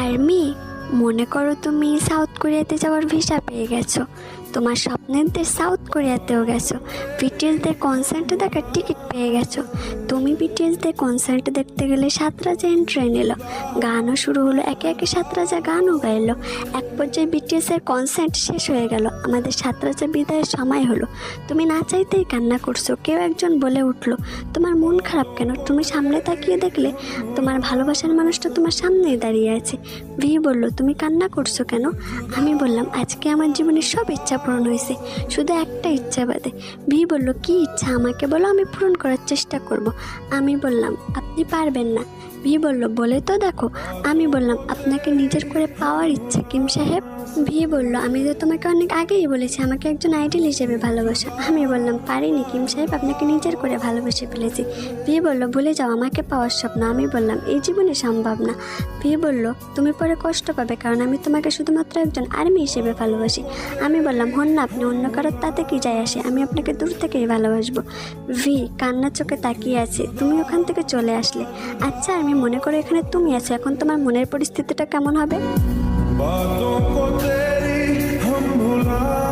Army, মনে করো তুমি সাউথ কোরিয়াতে যাওয়ার ভিসা পেয়ে গেছো, তোমার স্বপ্নের দেশ সাউথ কোরিয়াতেও গেছো, বিটিএসদের কনসার্ট দেখার টিকিট পেয়ে গেছো। তুমি বিটিএসদের কনসার্ট দেখতে গেলে 7 রাজা ট্রেন এলো, গানও শুরু হলো, একে একে 7 রাজা গানও গাইলো। এক পর্যায়ে বিটিএসের কনসার্ট শেষ হয়ে গেল, আমাদের 7 রাজা বিদায়ের সময় হলো। তুমি না চাইতেই কান্না করছো। কেউ একজন বলে উঠলো, তোমার মন খারাপ কেন? তুমি সামনে তাকিয়ে দেখলে তোমার ভালোবাসার মানুষটা তোমার সামনেই দাঁড়িয়ে আছে। ভি বলল, তুমি কান্না করছো কেন? আমি বললাম, আজকে আমার জীবনের সব ইচ্ছা পূরণ হয়েছে, শুধু একটা ইচ্ছা বাদে। ভি বলল, কি ইচ্ছা আমাকে বলো, আমি পূরণ করার চেষ্টা করব। আমি বললাম, আপনি পারবেন না। ভি বলল, বলে তো দেখো। আমি বললাম, আপনাকে নিজের করে পাওয়ার ইচ্ছা কিম সাহেব। ভি বলল, আমি তো তোমাকে অনেক আগেই বলেছি আমাকে একজন আইডল হিসেবে ভালোবাসা। আমি বললাম, পারিনি কিম সাহেব, আপনাকে নিজের করে ভালোবেসে ফেলেছি। ভি বলল, ভুলে যাও আমাকে পাওয়ার স্বপ্ন। আমি বললাম, এই জীবনে সম্ভব না। ভি বলল, তুমি পরে কষ্ট পাবে, কারণ আমি তোমাকে শুধুমাত্র একজন আর্মি হিসেবে ভালোবাসি। আমি বললাম, হন না আপনি অন্য কারোর, তাতে কি যায় আসে, আমি আপনাকে দূর থেকেই ভালোবাসবো। ভি কান্নার চোখে তাকিয়ে আছে। তুমি ওখান থেকে চলে আসলে। আচ্ছা আমি মনে করি এখানে তুমি আছো, এখন তোমার মনের পরিস্থিতিটা কেমন হবে? बातों को तेरी हम भुला